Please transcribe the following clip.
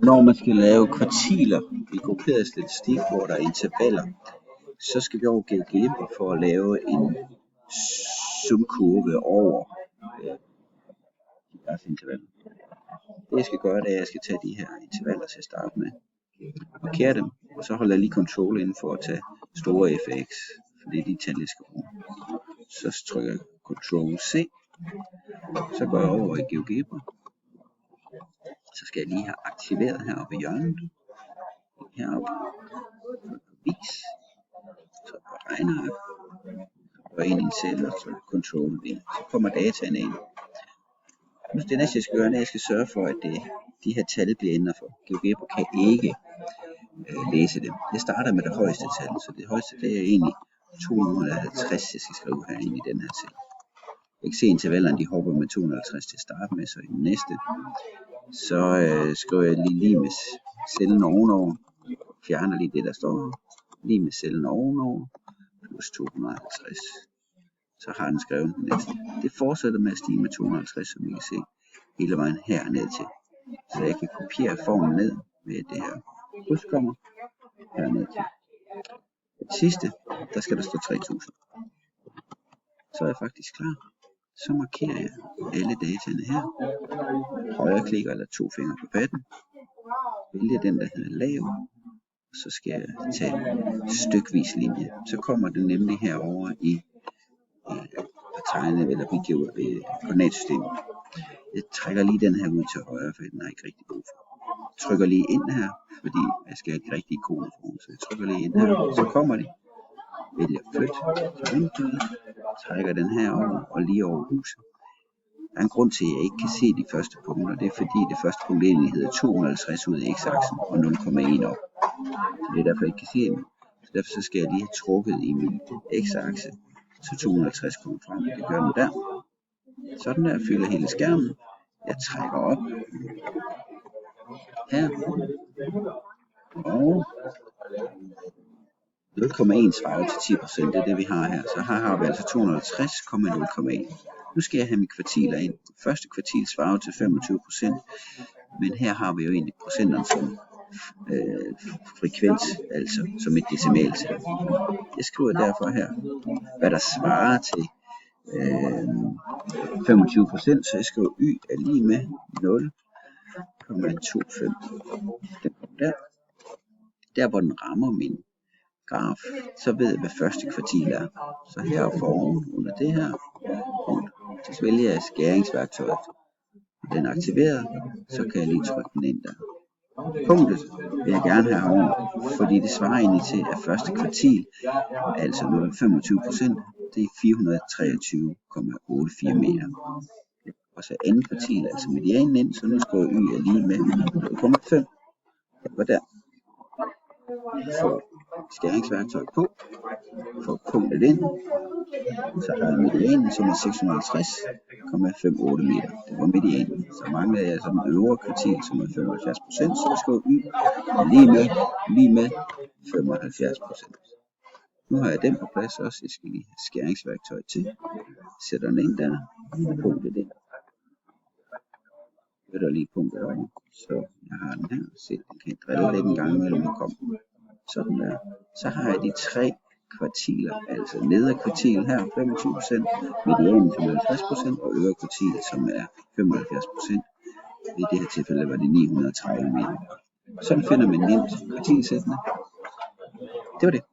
Når man skal lave kvartiler i grupperet statistik, hvor der er intervaller, så skal vi over GeoGebra for at lave en sumkurve over deres intervaller. Det jeg skal gøre, det er, at jeg skal tage de her intervaller til at starte med, markere dem, og så holder jeg lige Ctrl ind for at tage store fx, for det er de tal, jeg skal bruge. Så trykker jeg Ctrl C, så går jeg over i GeoGebra. Så skal jeg lige have aktiveret heroppe i hjørnet, heroppe, vis, så på regneark, og ind i en celle, og så Ctrl V, så kommer dataene ind. Nu det næste jeg skal gøre, er at jeg skal sørge for, at de her tal bliver ændret for. GeoGebra kan ikke læse dem. Jeg starter med det højeste tal, så det højeste det er egentlig 250, jeg skal skrive her ind i den her celle. Jeg kan se intervallerne, de hopper med 250 til at starte med, så i den næste, så skriver jeg lige med cellen ovenover, fjerner lige det der står, lige med cellen ovenover, plus 250. Så har den skrevet den næste. Det fortsætter med at stige med 250, som I kan se, hele vejen herned til. Så jeg kan kopiere formen ned med det her kryds kommer herned til. Det sidste, der skal der stå 3000. Så er jeg faktisk klar. Så markerer jeg alle dataene her. Højre klikker eller 2 fingre på patten. Vælger den, der hedder lav. Så skal jeg tage stykvis linje. Så kommer den nemlig herover i tegne eller koordinatsystemet. Jeg trækker lige den her ud til højre, for den er ikke rigtig god for. Jeg trykker lige ind her, fordi jeg skal have de rigtige ikoner for. Så jeg trykker lige ind her, så kommer det. Vælger flyt til vinduet, trækker den her over og lige over huset. Der er en grund til, at jeg ikke kan se de første punkter. Det er fordi det første punkt egentlig hedder 250 ud af x-aksen og 0,1 op. Så det er derfor jeg ikke kan se dem. Så derfor så skal jeg lige have trukket i min x-akse, så 250 kommer frem. Det gør den der. Sådan der fylder hele skærmen. Jeg trækker op her. Og 0,1 svarer til 10%, det er det vi har her. Så her har vi altså 250,0,1. Nu skal jeg have mine kvartiler ind. Første kvartil svarer til 25%, men her har vi jo egentlig procenterne som frekvens, altså som et decimaltal. Jeg skriver derfor her, hvad der svarer til 25%, så jeg skriver y er lige med 0,25. Der hvor den rammer min graf, så ved jeg hvad første kvartil er. Så her foran under det her punkt, så vælger jeg skæringsværktøjet. Når den er aktiveret, så kan jeg lige trykke den ind der. Punktet vil jeg gerne have herovre, fordi det svarer egentlig til at første kvartil, altså 25%, det er 423,84 meter. Og så anden kvartil, altså medianen ind, så nu skriver y er lige med 0,5. Det var der. Får skæringsværktøj på, får punktet ind, så har jeg medianen, som er 650,58 meter. Det var medianen. Så mangler jeg som øvre kvartil, som er 75%, så jeg skriver y lige med 75%. Nu har jeg den på plads også. Jeg skal lige have skæringsværktøj til. Sætter den ind der, punktet ind. Jeg der lige punktet over, så jeg har den her. Se, den kan drille lidt en gang imellem at komme. Sådan der. Så har jeg de 3 kvartiler, altså nedre kvartil her 25%, medianen som er 50% og øvre kvartil som er 75%. I det her tilfælde var det 930 meter. Sådan finder man nemt kvartilsættene. Det var det.